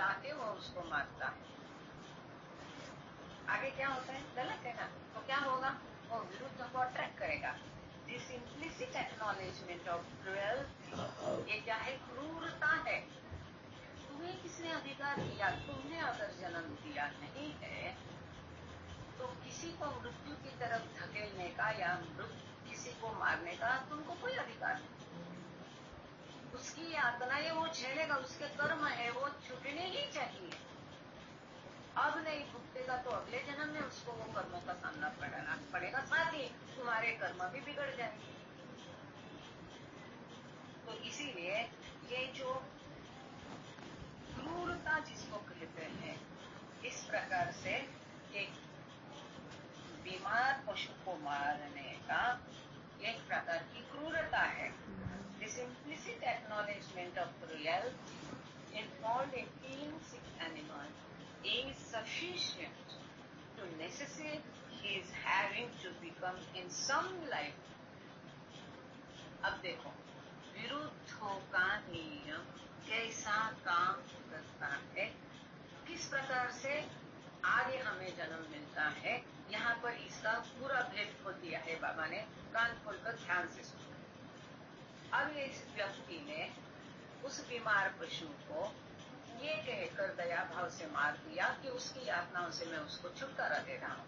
चाहते वो उसको मारता है। आगे क्या होता है? गलत है ना? तो क्या होगा? वो विरुद्ध को अट्रैक्ट करेगा। This implicit acknowledgement of cruelty, ये क्या है? क्रूरता है। तुम्हें किसने अधिकार दिया? तुमने अगर जन्म दिया नहीं है तो किसी को मृत्यु की तरफ धकेलने का या किसी को मारने का तुमको कोई अधिकार नहीं। उसकी यातनाएं वो झेलेगा, उसके कर्म है, वो छूटने ही चाहिए। अब नहीं भुगतेगा तो अगले जन्म में उसको वो कर्मों का सामना करना पड़ेगा, साथ ही तुम्हारे कर्म भी बिगड़ जाएंगे। तो इसीलिए ये जो क्रूरता जिसको कहते हैं, इस प्रकार से एक बीमार पशु को मारने का एक प्रकार की क्रूरता है। This implicit acknowledgement of cruelty involved in killing sick animal is sufficient to necessitate his having to become in some life. अब देखो विरुद्धों का नियम कैसा काम करता है, किस प्रकार से आगे हमें जन्म मिलता है। यहाँ पर इसका पूरा भेद हो दिया है बाबा ने, कान खोलकर ध्यान से सुनो। अब इस व्यक्ति ने उस बीमार पशु को ये कहकर दया भाव से मार दिया कि उसकी यातनाओं से मैं उसको छुटकारा दे रहा हूँ,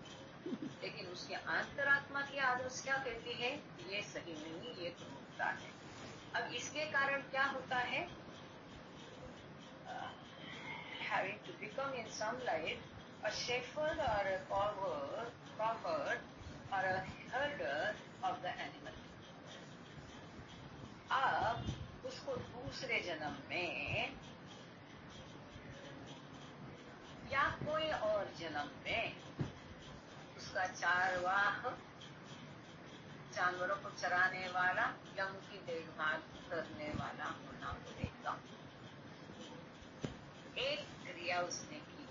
लेकिन उसकी अंतरात्मा की आदर्श क्या कहती है? ये सही नहीं, ये क्रूरता है। अब इसके कारण क्या होता है? having to become in some life a shepherd or a cowherd or a herder of the animal. अब उसको दूसरे जन्म में या कोई और जन्म में उसका चारवाह, जानवरों को चराने वाला या उनकी देखभाल करने वाला होना पड़ेगा। एक क्रिया उसने की।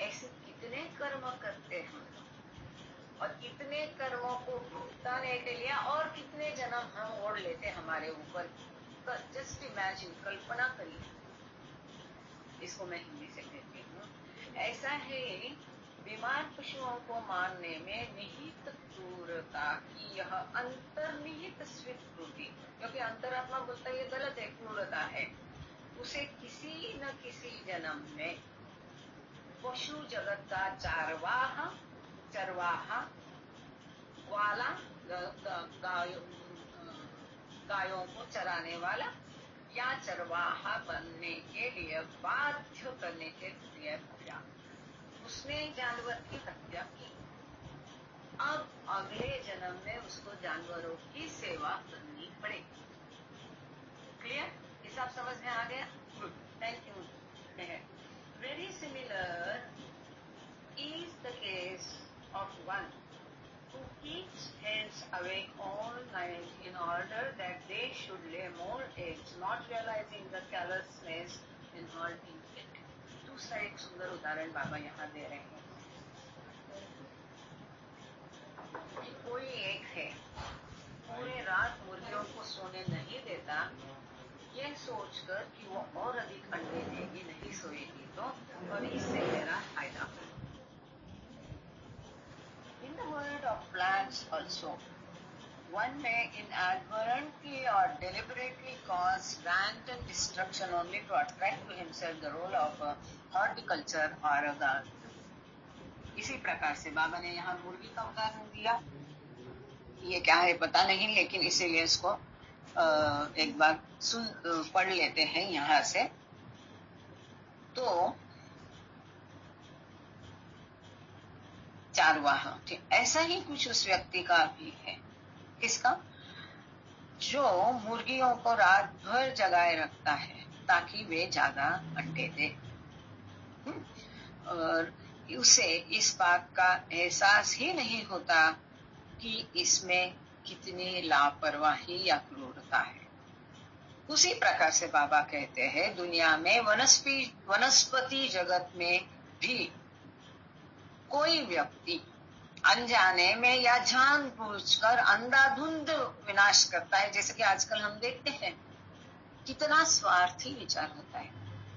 ऐसे कितने कर्म करते हैं और कितने कर्मों को भुगताने के लिए और कितने जन्म हम ओढ़ लेते हमारे ऊपर। जस्ट इमेजिन, कल्पना करिए। इसको मैं हिंदी से कहती हूँ, ऐसा है बीमार पशुओं को मारने में निहित क्रूरता की यह अंतर्निहित स्वीकृति, क्योंकि अंतरात्मा बोलता है ये गलत है, क्रूरता है। उसे किसी न किसी जन्म में पशु जगत का चरवाहा वाला, गायों को चराने वाला या चरवाहा बनने के लिए बाध्य करने के लिए किया। उसने जानवर की हत्या की। अब अगले जन्म में उसको जानवरों की सेवा करनी पड़ेगी। क्लियर? ये सब समझ में आ गया? Good, thank you. Very similar is the case of one who keeps hens awake all night in order that they should lay more eggs, not realizing the callousness involved in it. दूसरा एक सुंदर उदाहरण बाबा यहाँ दे रहे हैं कि कोई एक है पूरे रात मुर्गियों को सोने नहीं देता, ये सोचकर कि वो और अधिक अंडे देगी, नहीं सोएगी तो, और इससे मेरा फायदा हो। In the world of plants also, one may inadvertently or deliberately cause wanton destruction only to attract to himself the role of a horticulture or a gardener. इसी प्रकार से बाबा ने यहाँ मुर्गी का उदाहरण दिया। ये क्या है पता नहीं, लेकिन इसीलिए इसको एक बार पढ़ लेते हैं यहाँ से। तो चारवाहा, ठीक ऐसा ही कुछ उस व्यक्ति का भी है। किसका? जो मुर्गियों को रात भर जगाए रखता है ताकि वे ज्यादा अंडे दे, और उसे इस बात का एहसास ही नहीं होता कि इसमें कितनी लापरवाही या क्रूरता है। उसी प्रकार से बाबा कहते हैं दुनिया में वनस्पति जगत में भी कोई व्यक्ति अनजाने में या जानबूझकर अंधाधुंध विनाश करता है। जैसे कि आजकल हम देखते हैं कितना स्वार्थी विचार होता है।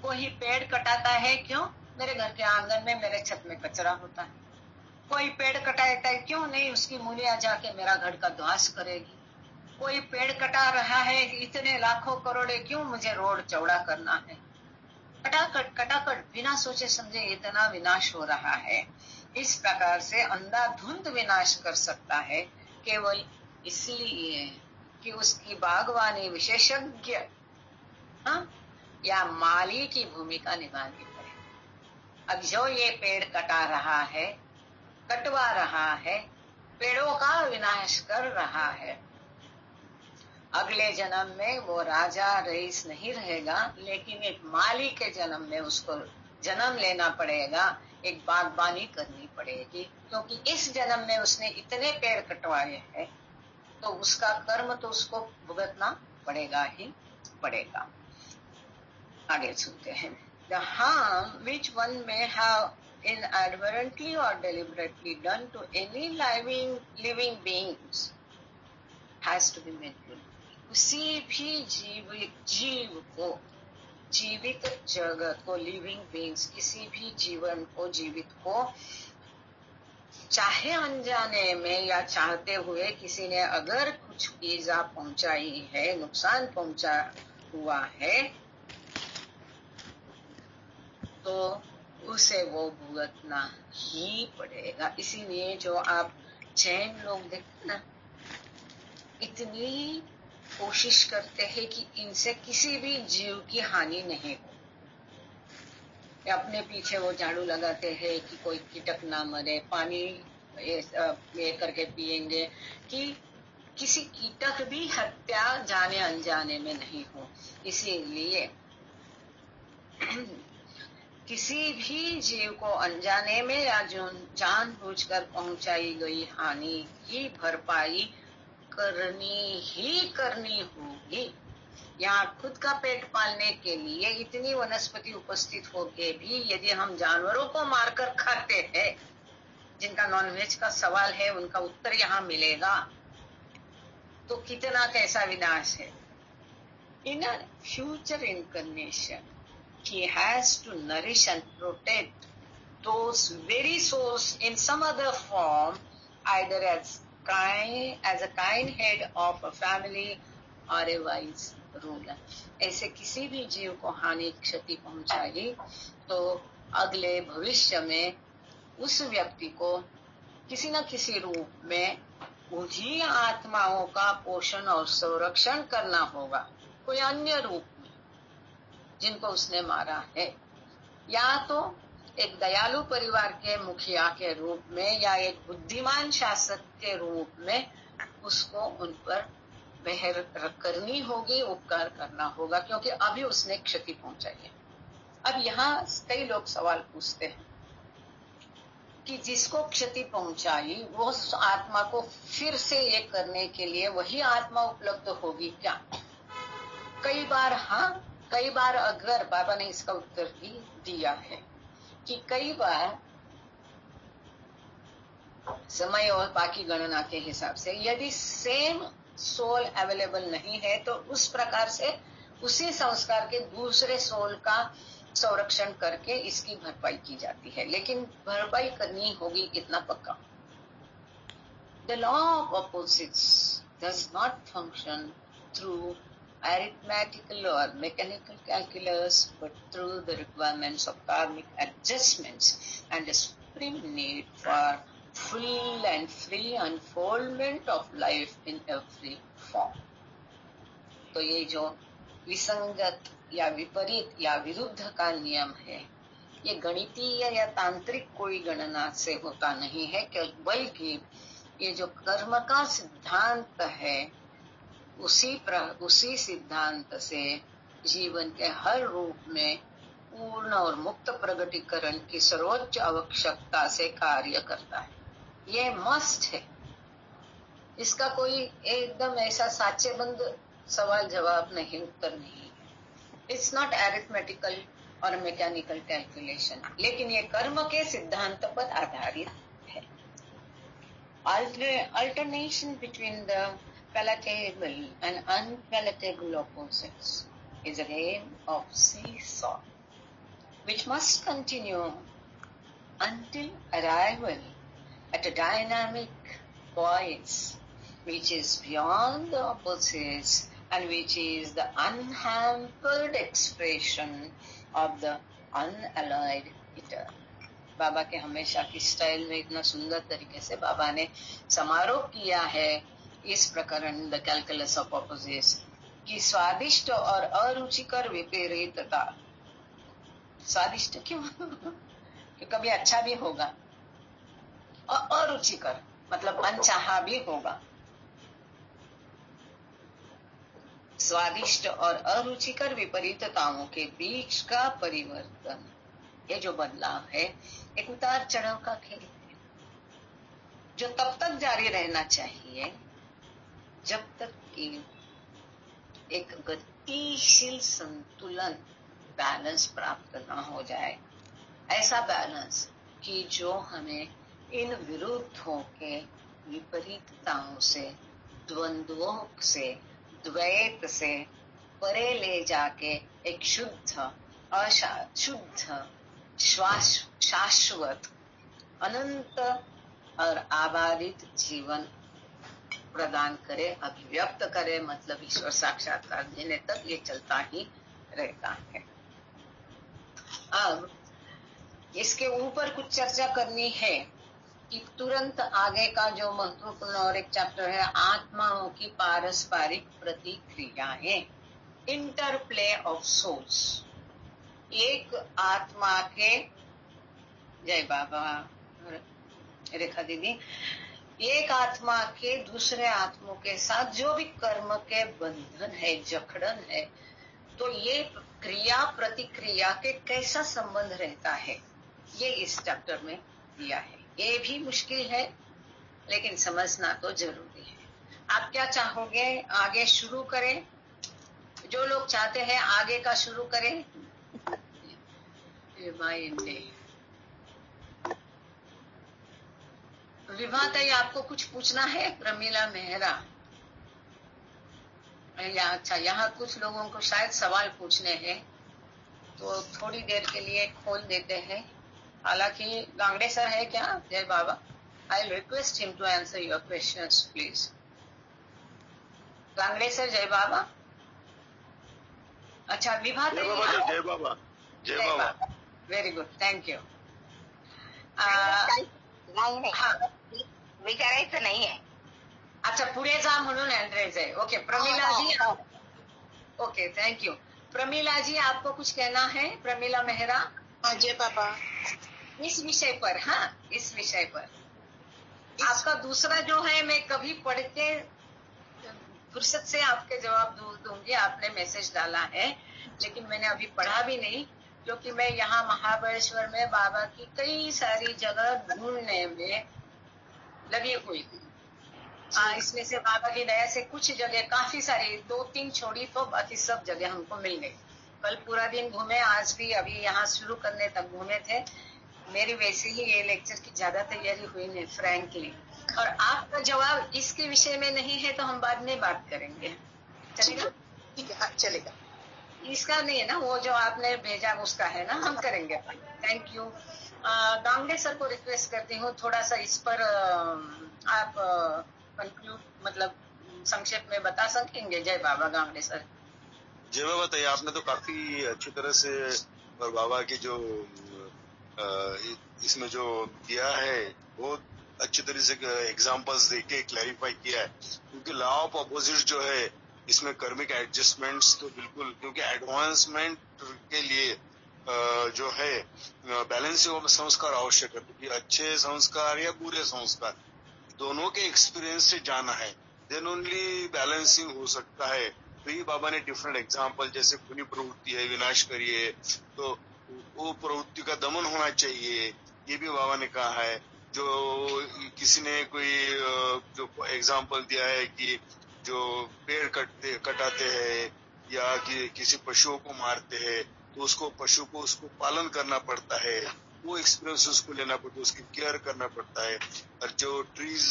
कोई पेड़ कटाता है, क्यों? मेरे घर के आंगन में, मेरे छत में कचरा होता है। कोई पेड़ कटाता है, क्यों? नहीं, उसकी मूलियां जाके मेरा घर का ध्वंस करेगी। कोई पेड़ कटा रहा है, इतने लाखों करोड़े, क्यों? मुझे रोड चौड़ा करना है। कटाकट बिना सोचे समझे इतना विनाश हो रहा है। इस प्रकार से अंधाधुंध विनाश कर सकता है केवल इसलिए कि उसकी बागवानी विशेषज्ञ या माली की भूमिका निभानी पड़े। अब जो ये पेड़ कटा रहा है, कटवा रहा है, पेड़ों का विनाश कर रहा है, अगले जन्म में वो राजा रईस नहीं रहेगा, लेकिन एक माली के जन्म में उसको जन्म लेना पड़ेगा, एक बागबानी करनी पड़ेगी, क्योंकि इस जन्म में उसने इतने पेड़ कटवाए हैं, तो उसका कर्म तो उसको भुगतना पड़ेगा ही पड़ेगा। आगे सुनते हैं। The harm which one may have inadvertently or deliberately done to any living beings has to be made good. किसी भी जीव को, जीवित जगत को, लिविंग बींग्स, किसी भी जीवन को, जीवित को, चाहे अनजाने में या चाहते हुए किसी ने अगर कुछ ईजा पहुंचाई है, नुकसान पहुंचा हुआ है, तो उसे वो भुगतना ही पड़ेगा। इसीलिए जो आप जैन लोग देखते ना, इतनी कोशिश करते हैं कि इनसे किसी भी जीव की हानि नहीं हो। अपने पीछे वो झाड़ू लगाते हैं कि कोई कीटक ना मरे, पानी ये करके पिएंगे कि किसी कीटक भी हत्या जाने अनजाने में नहीं हो। इसीलिए किसी भी जीव को अनजाने में या जानबूझकर पहुंचाई गई हानि की भरपाई करनी होगी। यहाँ खुद का पेट पालने के लिए इतनी वनस्पति उपस्थित होके भी यदि हम जानवरों को मारकर खाते हैं, जिनका नॉनवेज का सवाल है, उनका उत्तर यहाँ मिलेगा, तो कितना कैसा विनाश है। In a future incarnation he has to nourish and protect those very souls in some other form, either as a kind head of a family or a wise ruler. ऐसे किसी भी जीव को हानि क्षति पहुंचाई तो अगले भविष्य में उस व्यक्ति को किसी न किसी रूप में उन्हीं आत्माओं का पोषण और संरक्षण करना होगा, कोई अन्य रूप में, जिनको उसने मारा है, या तो एक दयालु परिवार के मुखिया के रूप में या एक बुद्धिमान शासक के रूप में उसको उन पर मेहर करनी होगी, उपकार करना होगा, क्योंकि अभी उसने क्षति पहुंचाई है। अब यहाँ कई लोग सवाल पूछते हैं कि जिसको क्षति पहुंचाई वो आत्मा को फिर से ये करने के लिए वही आत्मा उपलब्ध होगी क्या? कई बार हाँ, कई बार अगर, बाबा ने इसका उत्तर भी दिया है कि कई बार समय और बाकी गणना के हिसाब से यदि सेम सोल अवेलेबल नहीं है तो उस प्रकार से उसी संस्कार के दूसरे सोल का संरक्षण करके इसकी भरपाई की जाती है, लेकिन भरपाई करनी होगी, इतना पक्का। The law of opposites does not function through arithmetical or mechanical calculus, but through the requirements of karmic adjustments and the supreme need for full and free unfoldment of life in every form. तो ये जो विसंगत या विपरीत या विरुद्ध का नियम है, ये गणितीय या तांत्रिक कोई गणना से होता नहीं है, बल्कि ये जो कर्म का सिद्धांत है, उसी सिद्धांत से जीवन के हर रूप में पूर्ण और मुक्त प्रगटीकरण की सर्वोच्च आवश्यकता से कार्य करता है। ये मस्ट है, इसका कोई एकदम ऐसा साचेबंद सवाल जवाब नहीं, उत्तर नहीं है। इट्स नॉट अरिथमेटिकल और मैकेनिकल कैलकुलेशन, लेकिन ये कर्म के सिद्धांत पर आधारित है। Alternation between the palatable and unpalatable opposites is a game of seesaw. which must continue until arrival at a dynamic voice which is beyond the opposites and which is the unhampered expression of the unalloyed eternal. बाबा के हमेशा की style में इतना सुंदर तरीके से बाबा ने समारोह किया है इस प्रकरण द कैलकुलस ऑफ ऑपोजिट्स की स्वादिष्ट और अरुचिकर विपरीतता। स्वादिष्ट क्यों? कि कभी अच्छा भी होगा और अरुचिकर मतलब अनचाहा भी होगा। स्वादिष्ट और अरुचिकर विपरीतताओं के बीच का परिवर्तन, ये जो बदलाव है एक उतार चढ़ाव का खेल है जो तब तक जारी रहना चाहिए जब तक कि एक गतिशील संतुलन बैलेंस प्राप्त न हो जाए। ऐसा बैलेंस कि जो हमें इन विरुद्धों के विपरीतताओं से, द्वंद्वों से, द्वैत से परे ले जाके एक शुद्ध अशुद्ध शाश्वत अनंत और आबादित जीवन प्रदान करे, अभिव्यक्त करे, मतलब ईश्वर साक्षात्कार देने तक ये चलता ही रहता है। अब इसके ऊपर कुछ चर्चा करनी है कि तुरंत आगे का जो महत्वपूर्ण और एक चैप्टर है आत्माओं की पारस्परिक प्रतिक्रियाएं, इंटरप्ले ऑफ सोल्स। एक आत्मा के, जय बाबा रेखा दीदी, एक आत्मा के दूसरे आत्मों के साथ जो भी कर्म के बंधन है, जकड़न है, तो ये क्रिया प्रतिक्रिया के कैसा संबंध रहता है, ये इस चैप्टर में दिया है। ये भी मुश्किल है लेकिन समझना तो जरूरी है। आप क्या चाहोगे, आगे शुरू करें? जो लोग चाहते हैं आगे का शुरू करें। विभाताई आपको कुछ पूछना है? प्रमीला मेहरा, अच्छा यहाँ कुछ लोगों को शायद सवाल पूछने हैं तो थोड़ी देर के लिए खोल देते हैं। हालांकि गांगड़े सर है क्या? जय Baba, I request him to answer your questions please. Gangade sir, जय बाबा। अच्छा विभाताई, जय बाबा, जय Baba, very good, thank you. विचारायचं नाही आहे। अच्छा पुढे जा म्हणून एंट्रेंस है। Okay Pramila ji, okay thank you. Pramila ji आपको कुछ कहना है? प्रमीला मेहरा। जय बाबा। इस विषय पर, हाँ इस विषय पर आपका दूसरा जो है मैं कभी पढ़ के फुर्सत से आपके जवाब दूंगी। आपने मैसेज डाला है लेकिन मैंने अभी पढ़ा भी नहीं क्योंकि मैं यहाँ महाबलेश्वर में बाबा की कई सारी जगह ढूंढने में लगी हुई थी। इसमें से बाबा की दया से कुछ जगह, काफी सारी, 2-3 छोड़ी तो बाकी सब जगह हमको मिल गई। कल पूरा दिन घूमे, आज भी अभी यहाँ शुरू करने तक घूमे थे। मेरी वैसे ही ये लेक्चर की ज्यादा तैयारी हुई नहीं फ्रैंकली। और आपका जवाब इसके विषय में नहीं है तो हम बाद में बात करेंगे, चलेगा? ठीक है, हाँ चलेगा। इसका नहीं है ना, वो जो आपने भेजा उसका है ना, हम करेंगे। Thank you. गांगड़े सर को रिक्वेस्ट करती हूँ थोड़ा सा इस पर आप कंक्लूड, मतलब संक्षेप में बता सकेंगे? जय बाबा गांगड़े सर। जय बाबा। तो आपने तो काफी अच्छी तरह से और बाबा की जो इसमें जो दिया है बहुत अच्छी तरह से एग्जांपल्स देके क्लैरिफाई किया है। क्योंकि लॉ ऑफ अपोजिट जो है इसमें कर्मिक एडजस्टमेंट्स तो बिल्कुल, क्योंकि एडवांसमेंट के लिए जो है बैलेंसिंग ऑफ संस्कार आवश्यक है। क्योंकि अच्छे संस्कार या बुरे संस्कार दोनों के एक्सपीरियंस से जाना है, देन ओनली बैलेंसिंग हो सकता है। तो ये बाबा ने डिफरेंट एग्जांपल, जैसे खुनी प्रवृत्ति है विनाश करिए तो वो प्रवृत्ति का दमन होना चाहिए, ये भी बाबा ने कहा है। जो किसी ने कोई जो एग्जांपल दिया है कि जो पेड़ कटाते हैं या कि किसी पशुओं को मारते हैं तो उसको पशु को उसको पालन करना पड़ता है, वो एक्सपीरियंस उसको लेना पड़ता है, उसकी केयर करना पड़ता है। और जो ट्रीज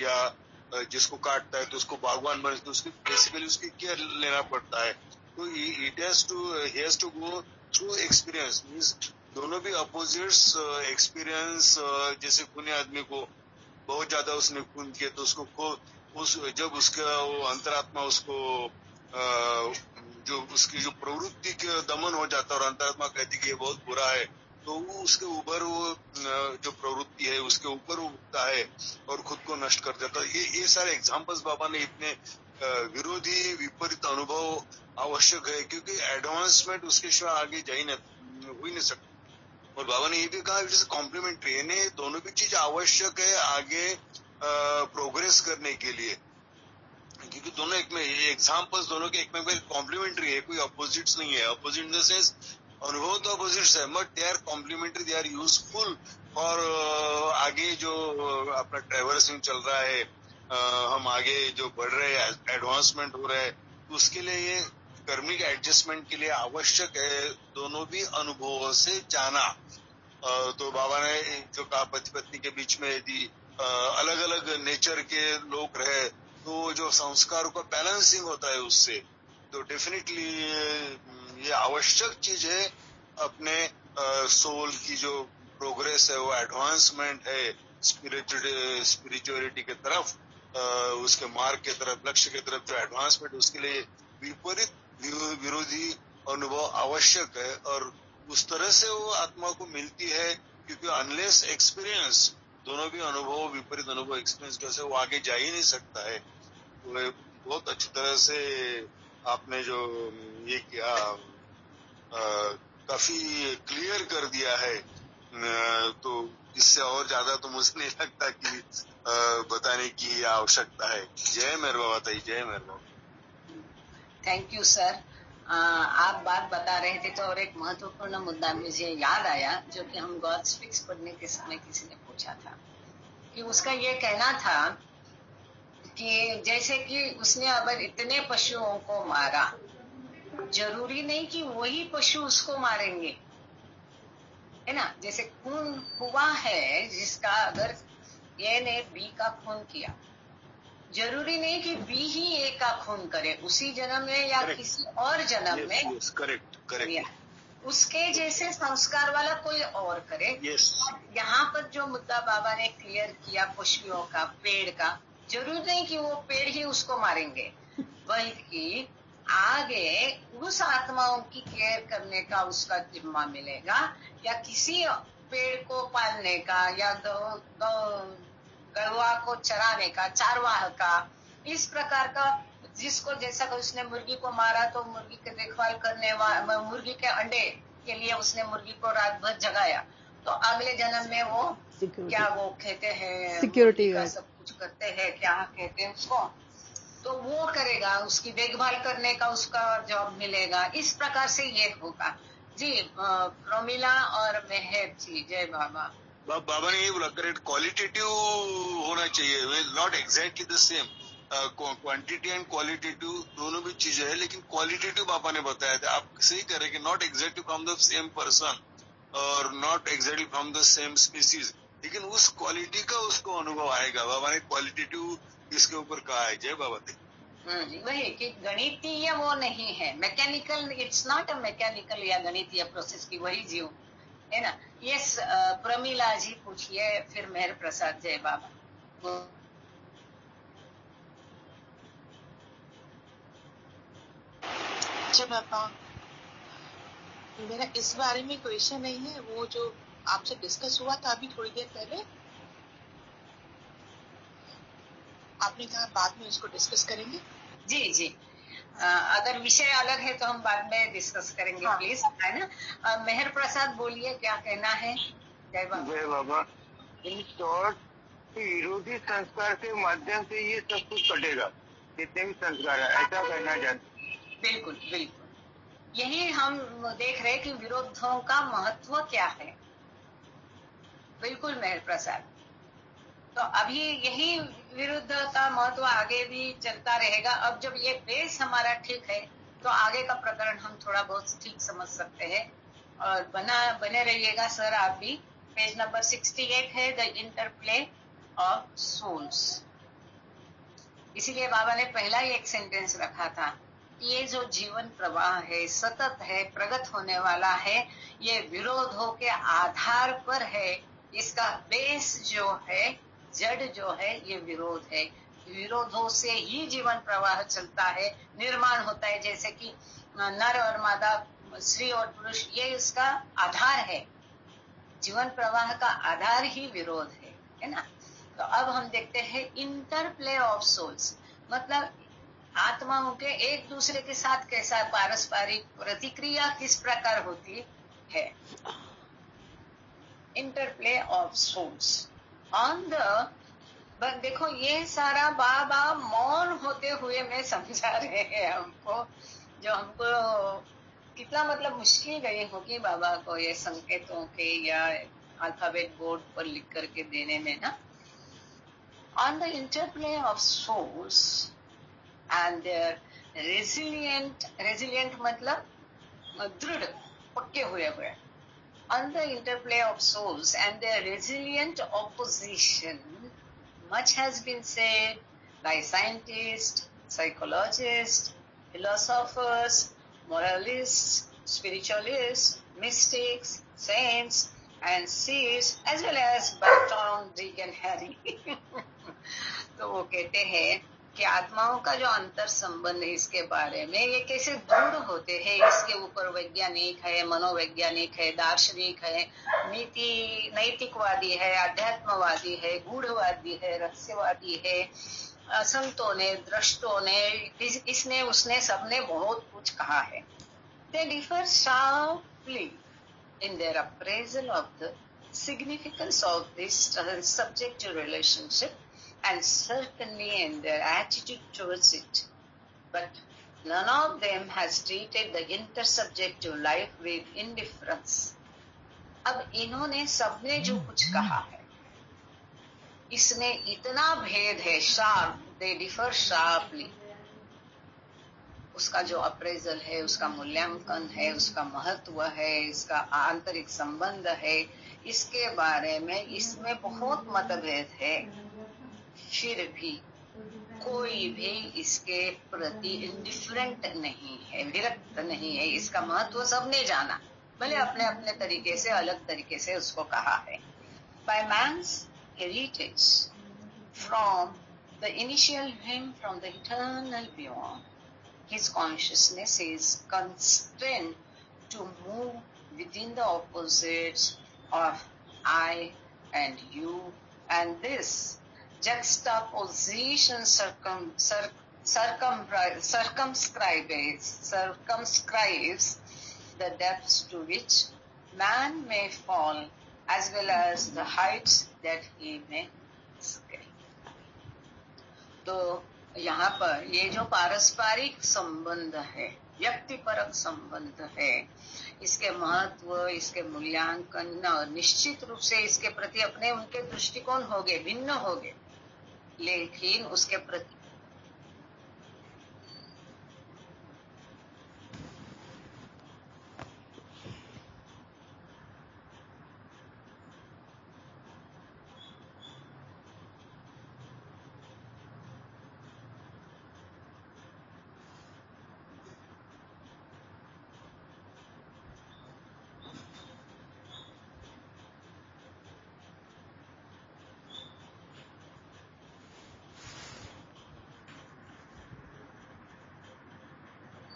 या जिसको काटता है तो उसको बागवान बने तो उसकी बेसिकली उसकी केयर लेना पड़ता है। तो he has to go through experience. Means दोनों भी अपोजिट्स एक्सपीरियंस, जैसे खूनी आदमी को बहुत ज्यादा उसने खून किया तो उसको जब उसका वो अंतरात्मा उसको जो उसकी जो प्रवृत्ति के दमन हो जाता है और अंतरात्मा कहती कि ये बहुत बुरा है, तो वो उसके ऊपर वो जो प्रवृत्ति है उसके ऊपर उठता है और खुद को नष्ट कर देता है। ये सारे एग्जाम्पल्स बाबा ने इतने विरोधी विपरीत अनुभव आवश्यक है, क्योंकि एडवांसमेंट उसके सिवा आगे जा ही नहीं सकती। और बाबा ने ये भी कहा इट इज कॉम्प्लीमेंट्री, यानी दोनों भी चीज आवश्यक है आगे प्रोग्रेस करने के लिए, क्योंकि दोनों एक में एग्जाम्पल्स दोनों के एक में कॉम्प्लीमेंट्री है, कोई अपोजिट्स नहीं है। अपोजिट इन द सेंस अनुभव तो अपोजिट्स है, but they are complementary, they are useful और आगे जो अपना ट्रैवर्सिंग चल रहा है, हम आगे जो बढ़ रहे हैं, एडवांसमेंट हो रहा है, तो उसके लिए ये कर्मिक एडजस्टमेंट के लिए आवश्यक है दोनों भी अनुभवों से जाना। तो बाबा ने जो कहा पति पत्नी के बीच में यदि अलग अलग नेचर के लोग रहे तो जो संस्कारों का बैलेंसिंग होता है उससे, तो डेफिनेटली ये आवश्यक चीज है अपने सोल की जो प्रोग्रेस है, वो एडवांसमेंट है स्पिरिचुअलिटी के तरफ, उसके मार्ग के तरफ, लक्ष्य के तरफ जो एडवांसमेंट, उसके लिए विपरीत विरोधी अनुभव आवश्यक है। और उस तरह से वो आत्मा को मिलती है, क्योंकि अनलेस एक्सपीरियंस, दोनों भी अनुभव विपरीत अनुभव एक्सपीरियंस कैसे वो आगे जा ही नहीं सकता है। तो बहुत अच्छी तरह से आपने जो ये किया काफी क्लियर कर दिया है, तो इससे और ज्यादा तो मुझे नहीं लगता कि बताने की आवश्यकता है। जय मेहर बाबा ताई, जय Meher Baba. Thank you sir. आप बात बता रहे थे तो और एक महत्वपूर्ण मुद्दा मुझे याद आया, जो कि हम गॉड स्पीक्स पढ़ने के समय किसी ने पूछा था, कि उसका ये कहना था कि जैसे कि उसने अगर इतने पशुओं को मारा, जरूरी नहीं कि वही पशु उसको मारेंगे, है ना। जैसे खून हुआ है जिसका, अगर ए ने बी का खून किया, जरूरी नहीं कि बी ही ए का खून करे उसी जन्म में या correct. किसी और जन्म में करेक्ट उसके जैसे संस्कार वाला कोई और करे। यहाँ पर जो मुद्दा बाबा ने क्लियर किया पशुओं का, पेड़ का, जरूरी नहीं कि वो पेड़ ही उसको मारेंगे, बल्कि आगे उस आत्माओं की केयर करने का उसका जिम्मा मिलेगा, या किसी पेड़ को पालने का, या गौवा को चराने का, चारवाह का, इस प्रकार का, जिसको जैसा कि उसने मुर्गी को मारा तो मुर्गी की देखभाल करने वाला, मुर्गी के अंडे के लिए उसने मुर्गी को रात भर जगाया, तो अगले जन्म में वो क्या वो कहते हैं सिक्योरिटी का सब कुछ करते हैं, क्या कहते हैं उसको, तो वो करेगा, उसकी देखभाल करने का उसका जॉब मिलेगा। इस प्रकार से ये होगा जी। प्रोमिला और मेहर जी, जय बाबा। बाबा ने ये बोला करेक्ट, क्वालिटेटिव होना चाहिए, not exactly the same. Quantity and qualitative दोनों भी चीजें है, लेकिन क्वालिटेटिव बाबा ने बताया था। आप सही कह रहे हैं कि not exactly from the same person और not exactly from the same species, लेकिन उस क्वालिटी का उसको अनुभव आएगा। बाबा ने क्वालिटेटिव इसके ऊपर कहा है। जय बाबा थे। वही कि गणितीय वो नहीं है, mechanical, it's not a mechanical या गणितीय प्रोसेस की वही जीव है ना। यस, प्रमिला जी पूछिए, फिर मेहर प्रसाद। जय बाबा। जय बाबा, मेरा इस बारे में क्वेश्चन नहीं है, वो जो आपसे डिस्कस हुआ था अभी थोड़ी देर पहले, आपने कहा बाद में उसको डिस्कस करेंगे। जी जी, अगर विषय अलग है तो हम बाद में डिस्कस करेंगे। हाँ। प्लीज, है ना। मेहर प्रसाद बोलिए, क्या कहना है। जय बाबा। जय बाबा। इन शॉर्ट, विरोधी संस्कार के माध्यम से ये सब कुछ कटेगा, जितने भी संस्कार है, ऐसा करना चाहते। बिल्कुल बिल्कुल, यही हम देख रहे कि विरोधों का महत्व क्या है। बिल्कुल मेहर प्रसाद, तो अभी यही विरुद्ध का महत्व आगे भी चलता रहेगा। अब जब ये बेस हमारा ठीक है तो आगे का प्रकरण हम थोड़ा बहुत ठीक समझ सकते हैं। और बने रहिएगा सर। आप भी पेज नंबर 68 है, द इंटरप्ले ऑफ सोल्स। इसीलिए बाबा ने पहला ही एक सेंटेंस रखा था ये जो जीवन प्रवाह है, सतत है, प्रगत होने वाला है, ये विरोधों के आधार पर है। इसका बेस जो है, जड़ जो है, ये विरोध है। विरोधों से ही जीवन प्रवाह चलता है, निर्माण होता है। जैसे कि नर और मादा, स्त्री और पुरुष, ये इसका आधार है। जीवन प्रवाह का आधार ही विरोध है ना। तो अब हम देखते हैं इंटरप्ले ऑफ सोल्स, मतलब आत्माओं के एक दूसरे के साथ कैसा पारस्परिक प्रतिक्रिया किस प्रकार होती है। Interplay of souls on the, देखो ये सारा बाबा मौन होते हुए में समझा रहे हैं हमको, जो हमको कितना मतलब मुश्किल गई होगी बाबा को ये संकेतों के या अल्फाबेट बोर्ड पर लिख करके देने में ना। On the interplay of souls and their resilient मतलब दृढ़, पक्के हुए, on the interplay of souls and their resilient opposition, much has been said by scientists, psychologists, philosophers, moralists, spiritualists, mystics, saints and seers, as well as by Tom, Dick and Harry. तो वो कहते हैं कि आत्माओं का जो अंतर संबंध है, इसके बारे में ये कैसे दृढ़ होते हैं, इसके ऊपर वैज्ञानिक है, मनोवैज्ञानिक है, दार्शनिक है, नैतिकवादी है, अध्यात्मवादी है, गूढ़वादी है, रहस्यवादी है, संतों ने, दृष्टों ने, इसने उसने सबने बहुत कुछ कहा है। They differ sharply in their appraisal of the significance of this subjective relationship, and certainly in their attitude towards it. But none of them has treated the intersubjective life with indifference. अब इन्होंने सबने जो कुछ कहा है, इसमें इतना भेद है, शार्प, they differ sharply. उसका जो अप्रेजल है, उसका मूल्यांकन है, उसका महत्व है, इसका आंतरिक संबंध है, इसके बारे में इसमें बहुत मतभेद है। फिर भी कोई भी इसके प्रति इंडिफरेंट नहीं है, विरक्त नहीं है। इसका महत्व सबने जाना, भले अपने अपने तरीके से, अलग तरीके से उसको कहा है। By man's heritage from the initial hymn from the eternal beyond, his consciousness is constrained to move within the opposites of I and you, and this juxtaposition circumscribes the depths to which man may fall, as well as the heights that he may scale. तो यहाँ पर ये जो पारस्परिक संबंध है, व्यक्तिपरक संबंध है, इसके महत्व, इसके मूल्यांकन और निश्चित रूप से इसके प्रति अपने उनके दृष्टिकोण होंगे, भिन्न होंगे, लेकिन उसके प्रति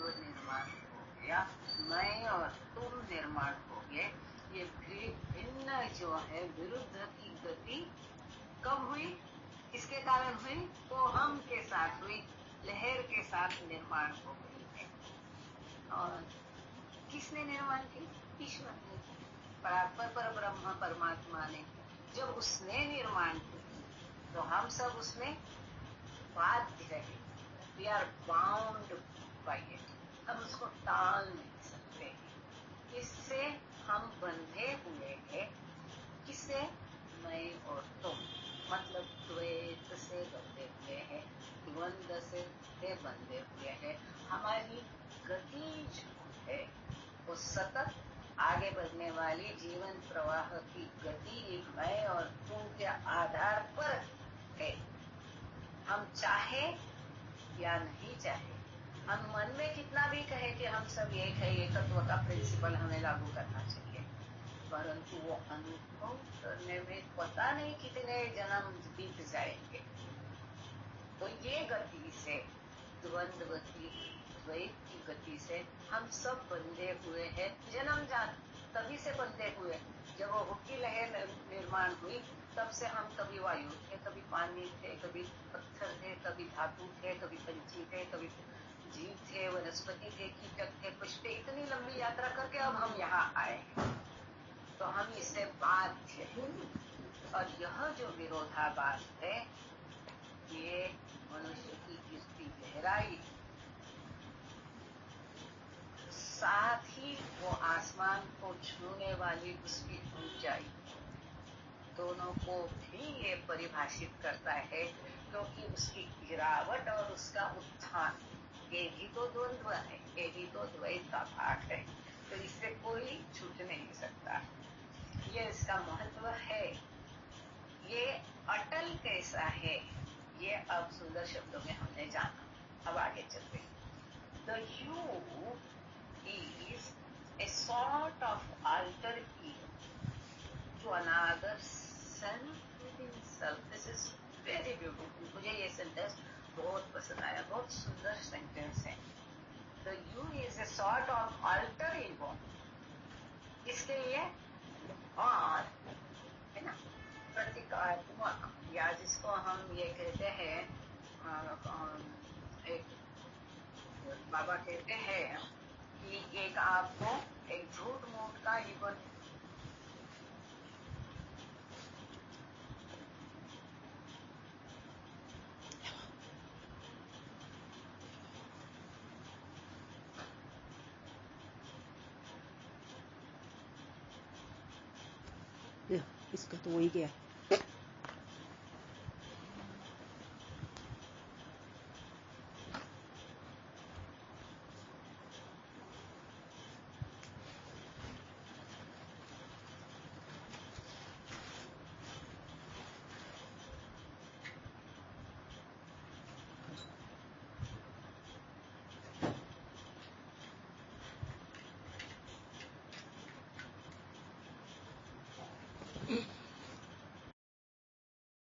निर्माण हो गया, मैं और तुम निर्माण हो गए। ये भिन्न जो है, विरुद्ध की गति कब हुई, किसके कारण हुई? तो हम के साथ हुई, लहर के साथ निर्माण हो गई है। और किसने निर्माण की? ईश्वर ने, पर ब्रह्म परमात्मा ने। जब उसने निर्माण की तो हम सब उसमें बाध्य रहे, we are bound by it, हम उसको टाल नहीं सकते। इससे हम बंधे हुए हैं। किससे? मैं और तुम, मतलब द्वैत से बंधे हुए हैं, द्वंद्व से बंधे हुए हैं। हमारी गति जो है वो सतत आगे बढ़ने वाली जीवन प्रवाह की गति मैं और तुम के आधार पर है। हम चाहे या नहीं चाहे, हम मन में कितना भी कहे कि हम सब एक है, एकत्व का प्रिंसिपल हमें लागू करना चाहिए, परंतु वो अनुभव करने में पता नहीं कितने जन्म बीत जाएंगे। तो ये गति से, द्वंद्व की, द्वैत की गति से हम सब बंधे हुए हैं, जन्मजात तभी से बंधे हुए। जब वो हुक्की लहर निर्माण हुई तब से हम कभी वायु थे, कभी पानी थे, कभी पत्थर थे, कभी धातु थे, कभी पंछी थे, कभी जीव थे, वनस्पति थे, कीटक थे, कुछ थे। इतनी लंबी यात्रा करके अब हम यहाँ आए हैं, तो हम इससे बाध्य हैं। और यह जो विरोधाभास है, ये मनुष्य की कीर्ति गहराई, साथ ही वो आसमान को छूने वाली उसकी ऊंचाई, दोनों को भी ये परिभाषित करता है, क्योंकि उसकी गिरावट और उसका उत्थान, ये भी तो द्वंद्व है, ये भी तो द्वैत का भाग है, तो इससे कोई छूट नहीं सकता। ये इसका महत्व है। ये अटल कैसा है, ये अब सुंदर शब्दों में हमने जाना। अब आगे चलते हैं। The you is a sort of alter ego to another self within self. This is very beautiful. मुझे ये सेंटेंस बहुत पसंद आया, बहुत सुंदर सेंटेंस है। The you is a sort of alter ego. इसके लिए और है ना, प्रतीकात्मक, या जिसको हम ये कहते हैं, एक बाबा कहते हैं कि एक आपको एक झूठ मूठ का ईगो, इसका तो वही गया।